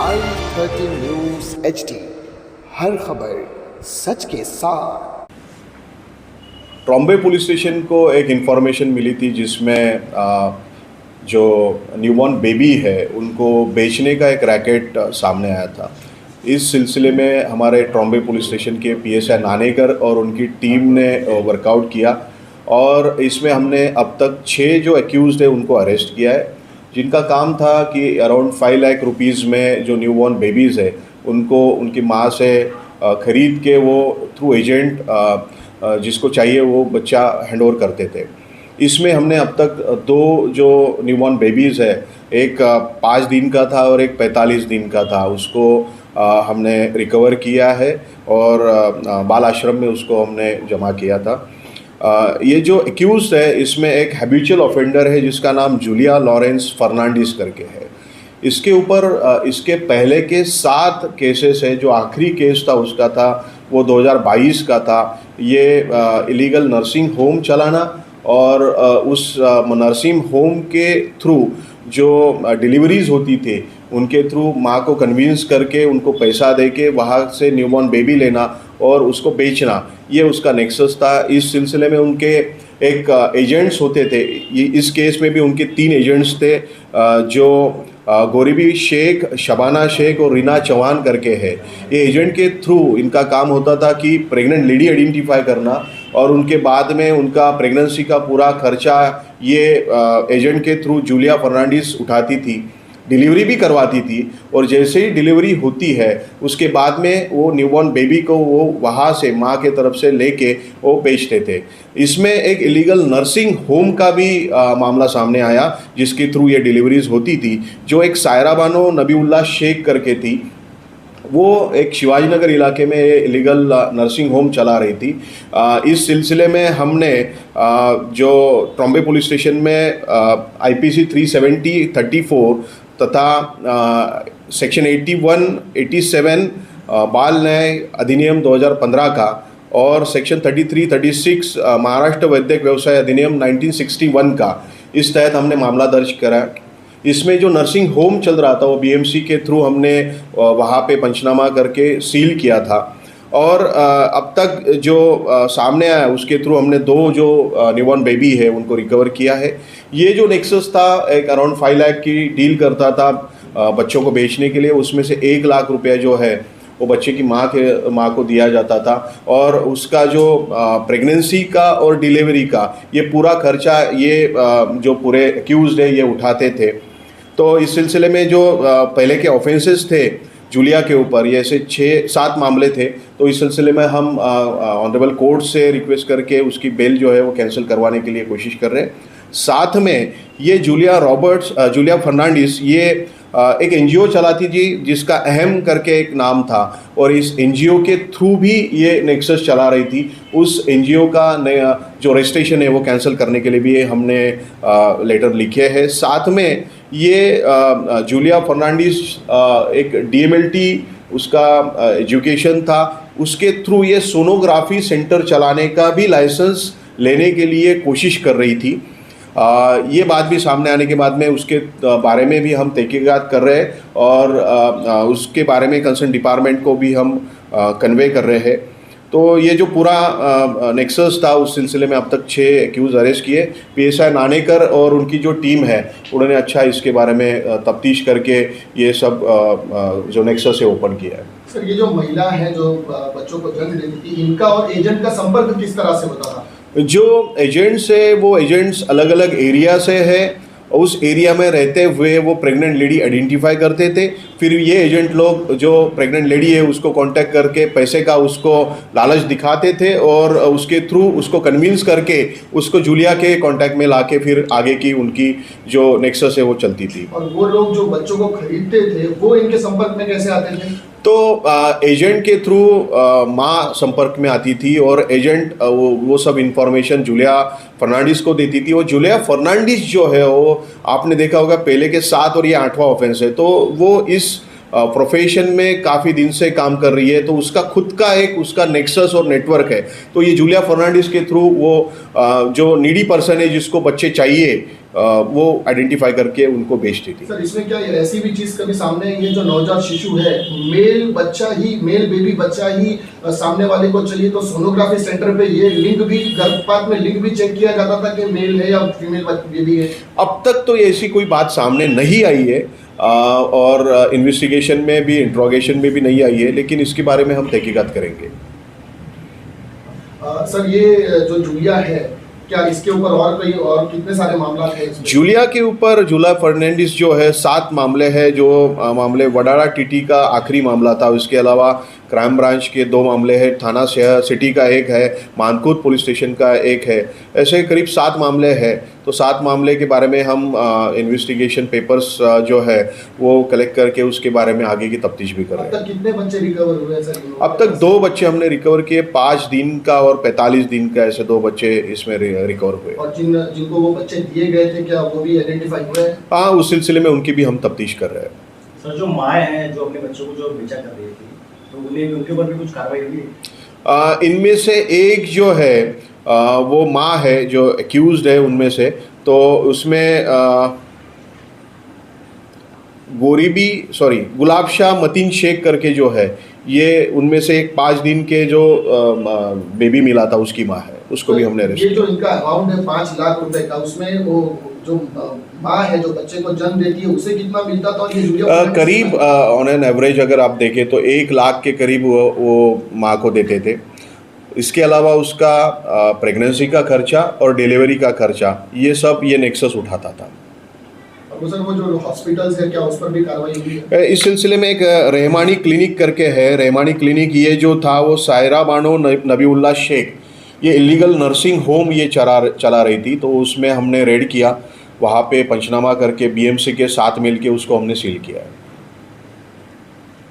9:30 news HD, हर खबर सच के साथ। ट्रॉम्बे पुलिस स्टेशन को एक इन्फॉर्मेशन मिली थी जिसमें जो न्यूबॉर्न बेबी है उनको बेचने का एक रैकेट सामने आया था। इस सिलसिले में हमारे ट्रॉम्बे पुलिस स्टेशन के PSI नानेकर और उनकी टीम ने वर्कआउट किया और इसमें हमने अब तक 6 जो एक्यूज़ड है उनको अरेस्ट किया है, जिनका काम था कि अराउंड 5 लाख रुपीज़ में जो न्यूबॉर्न बेबीज़ है उनको उनकी माँ से ख़रीद के वो थ्रू एजेंट जिसको चाहिए वो बच्चा हैंड ओवर करते थे। इसमें हमने अब तक 2 जो न्यूबॉर्न बेबीज़ है, एक 5 दिन का था और एक 45 दिन का था, उसको हमने रिकवर किया है और बाल आश्रम में उसको हमने जमा किया था। ये जो एक्यूज़ है इसमें एक हैबिचुअल ऑफेंडर है जिसका नाम जूलिया लॉरेंस फर्नांडिस करके है। इसके ऊपर इसके पहले के 7 केसेस है। जो आखिरी केस था उसका था वो 2022 का था। ये इलीगल नर्सिंग होम चलाना और उस नर्सिंग होम के थ्रू जो डिलीवरीज़ होती थी उनके थ्रू माँ को कन्विंस करके उनको पैसा दे के वहाँ से न्यूबॉर्न बेबी लेना और उसको बेचना, ये उसका नेक्सस था। इस सिलसिले में उनके एक एजेंट्स होते थे। ये इस केस में भी उनके 3 एजेंट्स थे जो गौरीबी शेख, शबाना शेख और रीना चौहान करके है। ये एजेंट के थ्रू इनका काम होता था कि प्रेग्नेंट लेडी आइडेंटिफाई करना और उनके बाद में उनका प्रेगनेंसी का पूरा खर्चा ये एजेंट के थ्रू जूलिया फर्नांडिस उठाती थी, डिलीवरी भी करवाती थी और जैसे ही डिलीवरी होती है उसके बाद में वो न्यूबॉर्न बेबी को वो वहाँ से माँ के तरफ से लेके वो बेचते थे। इसमें एक इलीगल नर्सिंग होम का भी मामला सामने आया जिसके थ्रू ये डिलीवरीज होती थी। जो एक सायरा बानो नबीउल्लाह शेख करके थी, वो एक शिवाजी नगर इलाके में इलीगल नर्सिंग होम चला रही थी। इस सिलसिले में हमने जो ट्रॉम्बे पुलिस स्टेशन में IPC 370-34 तथा सेक्शन 81, 87 बाल न्याय अधिनियम 2015 का और सेक्शन 33, 36 महाराष्ट्र वैद्यक व्यवसाय अधिनियम 1961 का, इस तहत हमने मामला दर्ज करा। इसमें जो नर्सिंग होम चल रहा था वो BMC के थ्रू हमने वहाँ पे पंचनामा करके सील किया था और अब तक जो सामने आया उसके थ्रू हमने 2 जो न्यूबॉर्न बेबी है उनको रिकवर किया है। ये जो नेक्सस था एक अराउंड 5 लाख की डील करता था बच्चों को बेचने के लिए। उसमें से 1 लाख रुपया जो है वो बच्चे की माँ को दिया जाता था और उसका जो प्रेगनेंसी का और डिलीवरी का ये पूरा खर्चा ये जो पूरे एक्यूज्ड है ये उठाते थे। तो इस सिलसिले में जो पहले के ऑफेंसेस थे जूलिया के ऊपर, ये ऐसे 6-7 मामले थे। तो इस सिलसिले में हम ऑनरेबल कोर्ट से रिक्वेस्ट करके उसकी बेल जो है वो कैंसिल करवाने के लिए कोशिश कर रहे हैं। साथ में ये जूलिया फर्नांडिस ये एक NGO चलाती थी जिसका अहम करके एक नाम था और इस NGO के थ्रू भी ये नेक्सस चला रही थी। उस NGO का नया जो रजिस्ट्रेशन है वो कैंसिल करने के लिए भी हमने लेटर लिखे हैं। साथ में ये जूलिया फर्नांडिस एक DMLT उसका एजुकेशन था, उसके थ्रू ये सोनोग्राफी सेंटर चलाने का भी लाइसेंस लेने के लिए कोशिश कर रही थी। ये बात भी सामने आने के बाद में उसके बारे में भी हम तहकीकात कर रहे हैं और उसके बारे में कंसर्न डिपार्टमेंट को भी हम कन्वे कर रहे हैं। तो ये जो पूरा नेक्सस था उस सिलसिले में अब तक 6 एक्यूज़ अरेस्ट किए। PSI नानेकर और उनकी जो टीम है उन्होंने अच्छा इसके बारे में तफ्तीश करके ये सब जो नेक्सस है ओपन किया है। सर, ये जो महिला है जो बच्चों को जन्म देती थी, इनका और एजेंट का संपर्क किस तरह से होता था? जो एजेंट्स है वो एजेंट्स अलग अलग एरिया से है, उस एरिया में रहते हुए वो प्रेग्नेंट लेडी आइडेंटिफाई करते थे। फिर ये एजेंट लोग जो प्रेग्नेंट लेडी है उसको कांटेक्ट करके पैसे का उसको लालच दिखाते थे और उसके थ्रू उसको कन्विंस करके उसको जूलिया के कांटेक्ट में लाके फिर आगे की उनकी जो नेक्सस है वो चलती थी। और वो लोग जो बच्चों को खरीदते थे वो इनके संपर्क में कैसे आते थे? तो एजेंट के थ्रू माँ संपर्क में आती थी और एजेंट वो सब इन्फॉर्मेशन जूलिया फर्नांडिस को देती थी। और जूलिया फर्नांडिस जो है वो आपने देखा होगा पहले के 7 और ये 8वां ऑफेंस है, तो वो इस प्रोफेशन में काफ़ी दिन से काम कर रही है, तो उसका खुद का एक उसका नेक्सस और नेटवर्क है। तो ये जूलिया फर्नांडिस के थ्रू वो जो नीडी पर्सन है जिसको बच्चे चाहिए वो आइडेंटिफाई करके उनको बेचती थी। सर इसमें क्या ऐसी भी चीज कभी सामने आई है जो नवजात शिशु है, मेल बेबी बच्चा ही सामने वाले को चाहिए, तो सोनोग्राफी सेंटर पे ये लिंग भी, गर्भपात में लिंग भी चेक किया जाता था कि मेल है या फीमेल बेबी है? अब तक तो ऐसी कोई बात सामने नहीं आई है और इन्वेस्टिगेशन में भी, इंट्रोगेशन में भी नहीं आई है, लेकिन इसके बारे में हम तहकीकात करेंगे। सर ये जो जूलिया है, क्या इसके ऊपर और कितने सारे मामला थे इसमें? जूलिया के ऊपर, जूलिया फर्नांडिस जो है 7 मामले हैं, जो मामले वडाला टीटी का आखिरी मामला था। उसके अलावा क्राइम ब्रांच के 2 मामले हैं, थाना सिटी का एक है, मानकोट पुलिस स्टेशन का एक है, ऐसे करीब 7 मामले हैं। तो 7 मामले के बारे में हम इन्वेस्टिगेशन पेपर्स जो है वो कलेक्ट करके उसके बारे में आगे की तफ्तीश भी कर रहे हैं। अब तक कितने बच्चे रिकवर हुए हैं सर? अब तक 2 बच्चे हमने रिकवर किए, 5 दिन का और 45 दिन का, ऐसे 2 बच्चे इसमें रिकवर हुए। और जिनको वो बच्चे दिए गए थे, क्या वो भी आइडेंटिफाई हुए हैं? हाँ, उस सिलसिले में उनकी भी हम तफ्तीश कर रहे हैं। सर जो माँ हैं जो अपने बच्चों को जो बेचा कर रही थी, तो उनके ऊपर भी कुछ कार्रवाई हुई? इनमें से एक जो है वो माँ है जो एक्यूज्ड है उनमें से, तो उसमें गुलाब शाह मतीन शेख करके जो है, ये उनमें से एक 5 दिन के जो बेबी मिला था उसकी माँ है, उसको भी हमने अरेस्ट ये जो इनका अमाउंट है 5 लाख रुपए का, उसमें वो जो माँ है जो बच्चे को जन्म देती है उसे कितना मिलता था? और ये करीब ऑन एन एवरेज अगर आप देखें तो 1 लाख के करीब वो माँ को देते थे। इसके अलावा उसका प्रेगनेंसी का खर्चा और डिलीवरी का खर्चा, ये सब ये नेक्सस उठाता था। सर वो जो हॉस्पिटल्स है, क्या उस पर भी कार्रवाई हुई है? इस सिलसिले में एक रहमानी क्लिनिक करके है, रहमानी क्लिनिक ये जो था वो सायरा बानो नबीउल्लाह शेख, ये इलीगल नर्सिंग होम ये चला रही थी। तो उसमें हमने रेड किया, वहाँ पे पंचनामा करके BMC के साथ मिल के उसको हमने सील किया है।